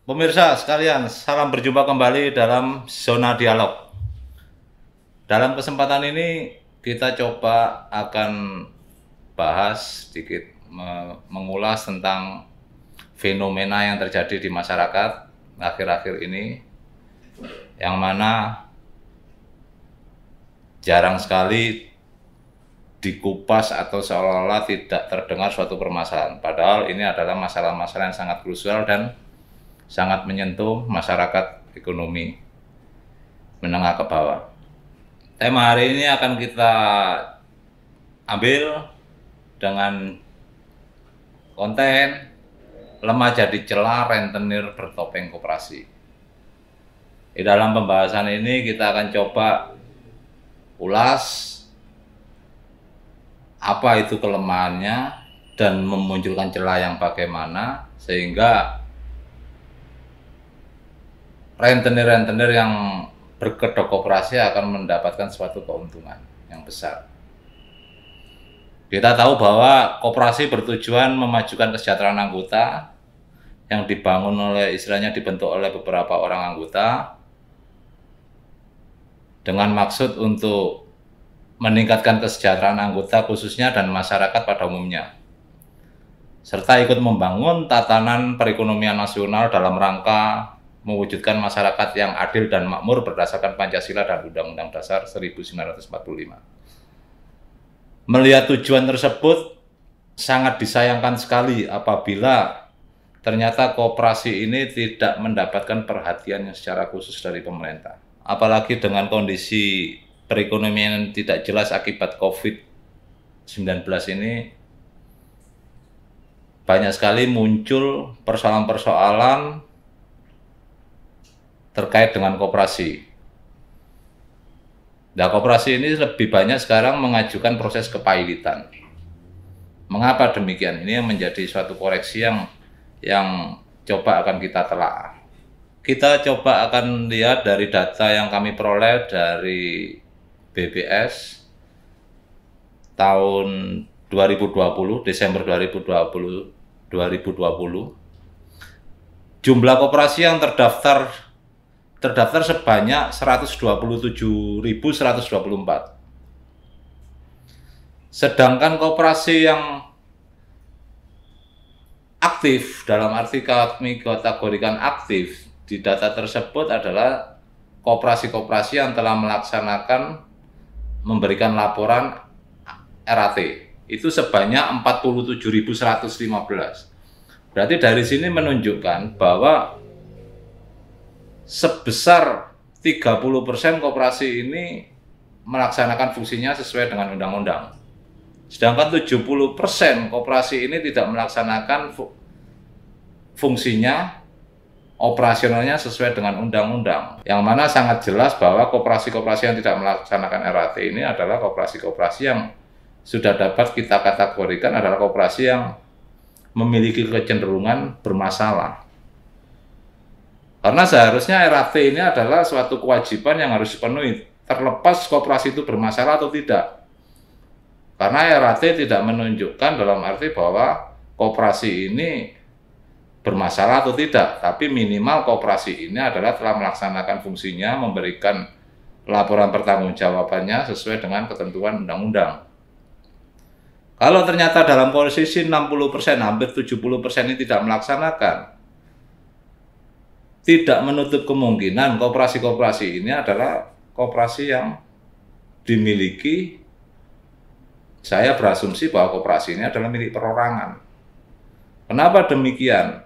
Pemirsa sekalian, salam berjumpa kembali dalam Zona Dialog. Dalam kesempatan ini kita coba akan bahas sedikit mengulas tentang fenomena yang terjadi di masyarakat akhir-akhir ini, yang mana jarang sekali dikupas atau seolah-olah tidak terdengar suatu permasalahan. Padahal ini adalah masalah-masalah yang sangat krusial dan sangat menyentuh masyarakat ekonomi menengah ke bawah. Tema hari ini akan kita ambil dengan konten lemah jadi celah rentenir bertopeng koperasi. Di dalam pembahasan ini kita akan coba ulas apa itu kelemahannya dan memunculkan celah yang bagaimana sehingga rentenir-rentenir yang berkedok koperasi akan mendapatkan suatu keuntungan yang besar. Kita tahu bahwa koperasi bertujuan memajukan kesejahteraan anggota yang dibangun oleh istilahnya dibentuk oleh beberapa orang anggota dengan maksud untuk meningkatkan kesejahteraan anggota khususnya dan masyarakat pada umumnya, serta ikut membangun tatanan perekonomian nasional dalam rangka mewujudkan masyarakat yang adil dan makmur berdasarkan Pancasila dan Undang-Undang Dasar 1945. Melihat tujuan tersebut, sangat disayangkan sekali apabila ternyata koperasi ini tidak mendapatkan perhatian yang secara khusus dari pemerintah. Apalagi dengan kondisi perekonomian yang tidak jelas akibat COVID-19 ini, banyak sekali muncul persoalan-persoalan terkait dengan koperasi. Nah, koperasi ini lebih banyak sekarang mengajukan proses kepailitan. Mengapa demikian? Ini yang menjadi suatu koreksi yang coba akan kita telah. Kita coba akan lihat dari data yang kami peroleh dari BPS tahun 2020, Desember 2020, jumlah koperasi yang terdaftar sebanyak 127.124. Sedangkan koperasi yang aktif, dalam arti kami kategorikan aktif, di data tersebut adalah koperasi-koperasi yang telah memberikan laporan RAT. Itu sebanyak 47.115. Berarti dari sini menunjukkan bahwa sebesar 30% koperasi ini melaksanakan fungsinya sesuai dengan undang-undang. Sedangkan 70% koperasi ini tidak melaksanakan fungsinya operasionalnya sesuai dengan undang-undang. Yang mana sangat jelas bahwa koperasi-koperasi yang tidak melaksanakan RAT ini adalah koperasi-koperasi yang sudah dapat kita kategorikan adalah koperasi yang memiliki kecenderungan bermasalah. Karena seharusnya RAT ini adalah suatu kewajiban yang harus dipenuhi, terlepas koperasi itu bermasalah atau tidak. Karena RAT tidak menunjukkan dalam arti bahwa koperasi ini bermasalah atau tidak, tapi minimal koperasi ini adalah telah melaksanakan fungsinya, memberikan laporan pertanggungjawabannya sesuai dengan ketentuan undang-undang. Kalau ternyata dalam posisi 60%, hampir 70% ini tidak melaksanakan, tidak menutup kemungkinan koperasi-koperasi ini adalah koperasi yang dimiliki, saya berasumsi bahwa koperasi ini adalah milik perorangan. Kenapa demikian?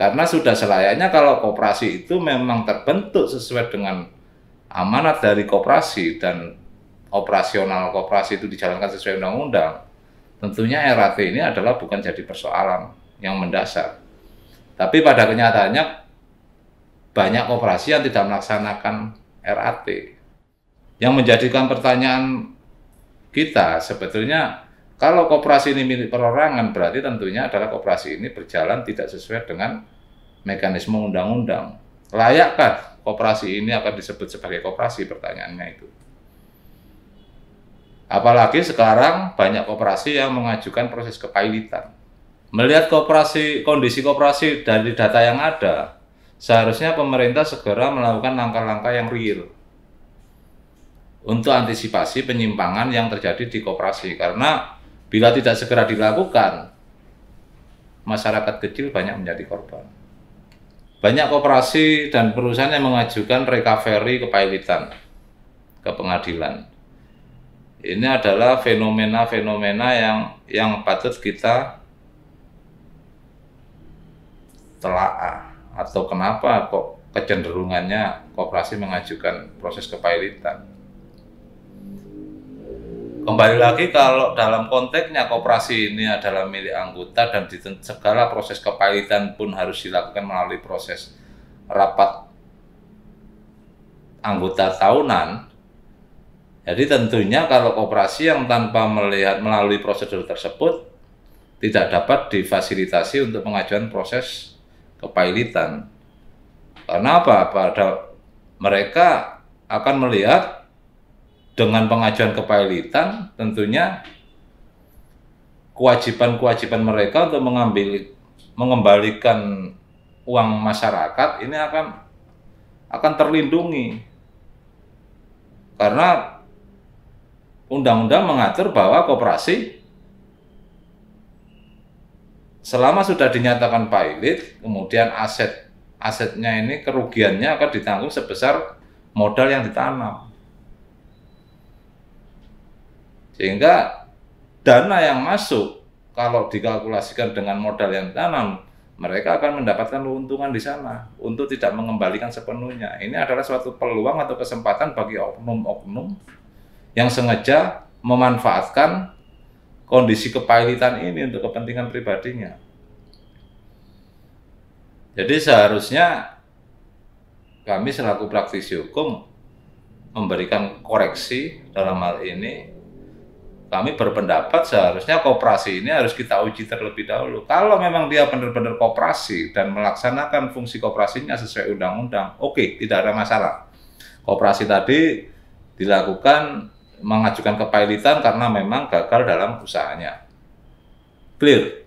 Karena sudah selayaknya kalau koperasi itu memang terbentuk sesuai dengan amanat dari koperasi dan operasional koperasi itu dijalankan sesuai undang-undang, tentunya RAT ini adalah bukan jadi persoalan yang mendasar. Tapi pada kenyataannya banyak koperasi yang tidak melaksanakan RAT. Yang menjadikan pertanyaan kita sebetulnya, kalau koperasi ini milik perorangan, berarti tentunya adalah koperasi ini berjalan tidak sesuai dengan mekanisme undang-undang. Layakkah koperasi ini akan disebut sebagai koperasi? Pertanyaannya itu. Apalagi sekarang banyak koperasi yang mengajukan proses kepailitan. Melihat kondisi koperasi dari data yang ada, seharusnya pemerintah segera melakukan langkah-langkah yang real untuk antisipasi penyimpangan yang terjadi di koperasi. Karena bila tidak segera dilakukan, masyarakat kecil banyak menjadi korban. Banyak koperasi dan perusahaan yang mengajukan recovery kepailitan ke pengadilan. Ini adalah fenomena-fenomena yang patut kita telaah, atau kenapa kok kecenderungannya koperasi mengajukan proses kepailitan. Kembali lagi, kalau dalam konteksnya koperasi ini adalah milik anggota dan segala proses kepailitan pun harus dilakukan melalui proses rapat anggota tahunan. Jadi tentunya kalau koperasi yang tanpa melihat melalui prosedur tersebut tidak dapat difasilitasi untuk pengajuan proses kepailitan. Karena apa? Mereka akan melihat dengan pengajuan kepailitan tentunya kewajiban-kewajiban mereka untuk mengembalikan uang masyarakat ini akan terlindungi. Karena undang-undang mengatur bahwa koperasi selama sudah dinyatakan pailit, kemudian asetnya ini kerugiannya akan ditanggung sebesar modal yang ditanam. Sehingga dana yang masuk kalau dikalkulasikan dengan modal yang ditanam, mereka akan mendapatkan keuntungan di sana untuk tidak mengembalikan sepenuhnya. Ini adalah suatu peluang atau kesempatan bagi oknum-oknum yang sengaja memanfaatkan kondisi kepailitan ini untuk kepentingan pribadinya. Jadi seharusnya kami selaku praktisi hukum memberikan koreksi dalam hal ini. Kami berpendapat seharusnya koperasi ini harus kita uji terlebih dahulu. Kalau memang dia benar-benar koperasi dan melaksanakan fungsi koperasinya sesuai undang-undang, oke, tidak ada masalah. Koperasi tadi dilakukan mengajukan kepailitan karena memang gagal dalam usahanya. Clear.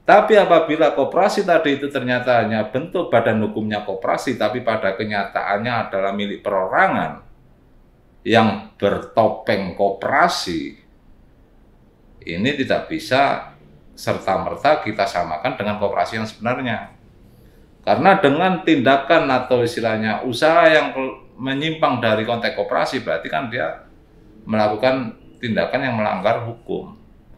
Tapi apabila koperasi tadi itu ternyata hanya bentuk badan hukumnya koperasi, tapi pada kenyataannya adalah milik perorangan yang bertopeng koperasi, ini tidak bisa serta-merta kita samakan dengan koperasi yang sebenarnya. Karena dengan tindakan atau istilahnya usaha yang menyimpang dari konteks koperasi, berarti kan dia melakukan tindakan yang melanggar hukum,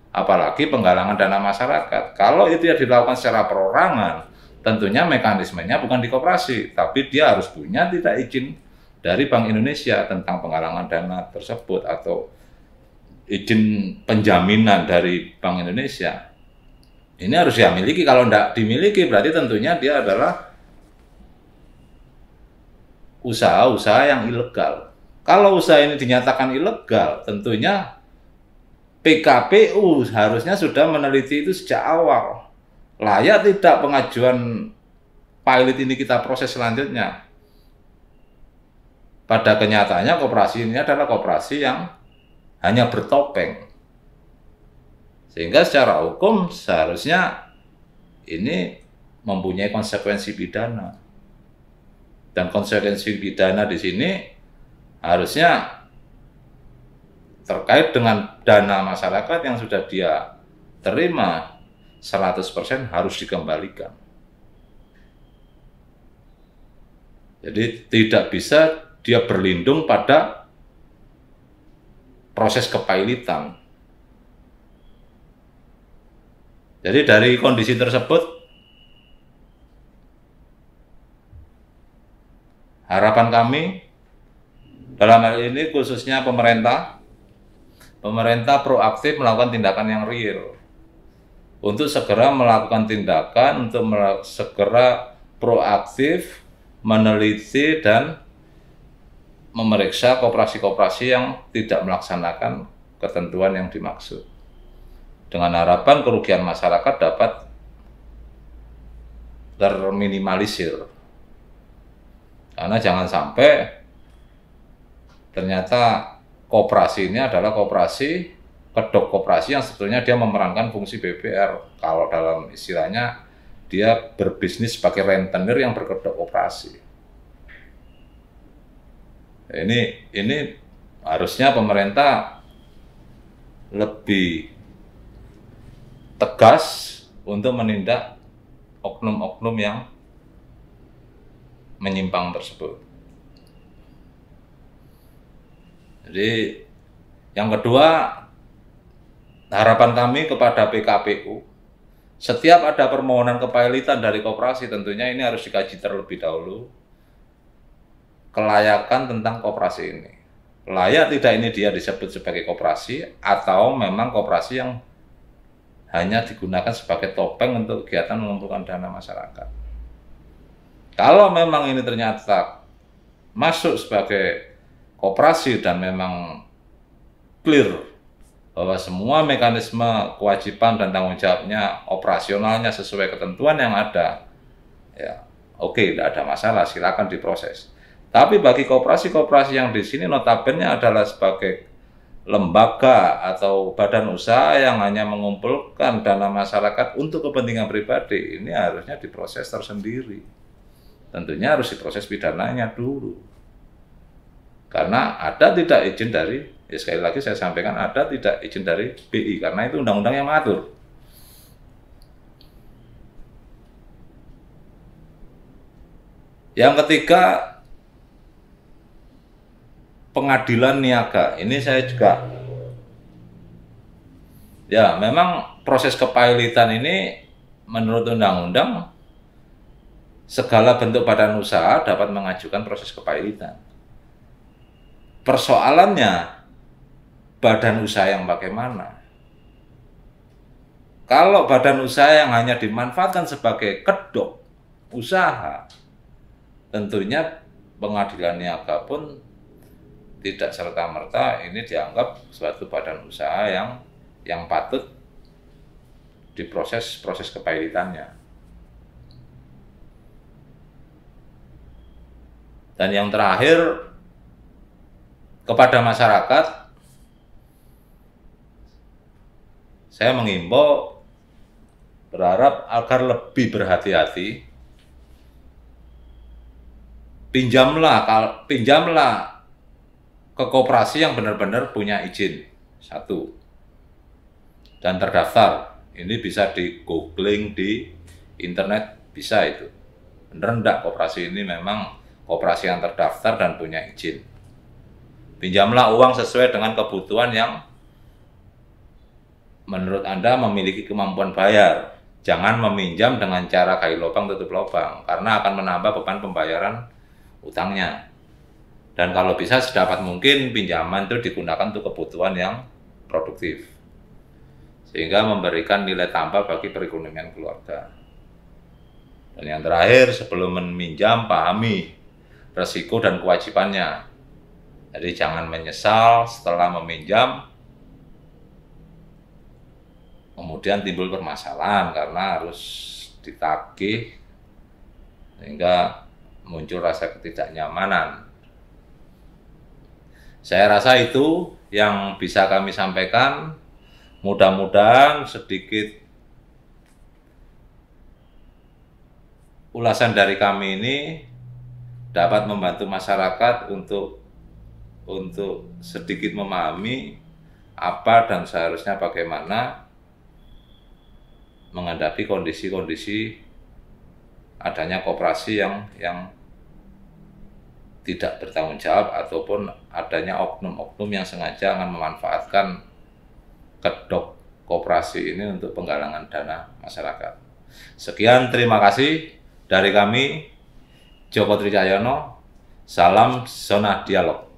apalagi penggalangan dana masyarakat. Kalau itu ya dilakukan secara perorangan, tentunya mekanismenya bukan di koperasi, tapi dia harus punya tidak izin dari Bank Indonesia tentang penggalangan dana tersebut atau izin penjaminan dari Bank Indonesia. Ini harus dia miliki. Kalau tidak dimiliki, berarti tentunya dia adalah usaha-usaha yang ilegal. Kalau usaha ini dinyatakan ilegal, tentunya PKPU harusnya sudah meneliti itu sejak awal. Layak tidak pengajuan pailit ini kita proses selanjutnya. Pada kenyataannya koperasi ini adalah koperasi yang hanya bertopeng. Sehingga secara hukum seharusnya ini mempunyai konsekuensi pidana. Dan konsekuensi pidana di sini harusnya terkait dengan dana masyarakat yang sudah dia terima 100% harus dikembalikan. Jadi tidak bisa dia berlindung pada proses kepailitan. Jadi dari kondisi tersebut, harapan kami dalam hal ini khususnya pemerintah proaktif melakukan tindakan yang real untuk segera melakukan tindakan, untuk segera proaktif meneliti dan memeriksa koperasi-koperasi yang tidak melaksanakan ketentuan yang dimaksud. Dengan harapan kerugian masyarakat dapat terminimalisir. Karena jangan sampai ternyata koperasi ini adalah koperasi kedok koperasi yang sebetulnya dia memerankan fungsi BPR. Kalau dalam istilahnya dia berbisnis sebagai rentenir yang berkedok koperasi. Ini harusnya pemerintah lebih tegas untuk menindak oknum-oknum yang menyimpang tersebut. Jadi yang kedua, harapan kami kepada PKPU, setiap ada permohonan kepailitan dari koperasi tentunya ini harus dikaji terlebih dahulu kelayakan tentang koperasi ini. Layak tidak ini dia disebut sebagai koperasi atau memang koperasi yang hanya digunakan sebagai topeng untuk kegiatan mengumpulkan dana masyarakat. Kalau memang ini ternyata masuk sebagai koperasi dan memang clear bahwa semua mekanisme kewajiban dan tanggung jawabnya operasionalnya sesuai ketentuan yang ada, ya oke, tidak ada masalah, silakan diproses. Tapi bagi koperasi-koperasi yang di sini notabene adalah sebagai lembaga atau badan usaha yang hanya mengumpulkan dana masyarakat untuk kepentingan pribadi, ini harusnya diproses tersendiri. Tentunya harus diproses pidananya dulu. Karena ada tidak izin dari, ya sekali lagi saya sampaikan, ada tidak izin dari BI, karena itu undang-undang yang mengatur. Yang ketiga, pengadilan niaga. Ini saya juga, ya memang proses kepailitan ini menurut undang-undang segala bentuk badan usaha dapat mengajukan proses kepailitan. Persoalannya badan usaha yang bagaimana? Kalau badan usaha yang hanya dimanfaatkan sebagai kedok usaha, tentunya pengadilan niaga pun tidak serta-merta ini dianggap suatu badan usaha yang patut diproses proses kepailitannya. Dan yang terakhir, kepada masyarakat, saya mengimbau, berharap agar lebih berhati-hati. Pinjamlah ke koperasi yang benar-benar punya izin, satu, dan terdaftar. Ini bisa di googling di internet, bisa itu. Benar enggak koperasi ini memang koperasi yang terdaftar dan punya izin. Pinjamlah uang sesuai dengan kebutuhan yang menurut Anda memiliki kemampuan bayar. Jangan meminjam dengan cara gali lubang tutup lubang, karena akan menambah beban pembayaran utangnya. Dan kalau bisa sedapat mungkin pinjaman itu digunakan untuk kebutuhan yang produktif, sehingga memberikan nilai tambah bagi perekonomian keluarga. Dan yang terakhir, sebelum meminjam, pahami resiko dan kewajibannya. Jadi jangan menyesal setelah meminjam, kemudian timbul permasalahan karena harus ditagih, sehingga muncul rasa ketidaknyamanan. Saya rasa itu yang bisa kami sampaikan. Mudah-mudahan sedikit ulasan dari kami ini dapat membantu masyarakat untuk sedikit memahami apa dan seharusnya bagaimana menghadapi kondisi-kondisi adanya koperasi yang tidak bertanggung jawab ataupun adanya oknum-oknum yang sengaja akan memanfaatkan kedok koperasi ini untuk penggalangan dana masyarakat. Sekian, terima kasih dari kami, Joko Tricahyono. Salam Zona Dialog.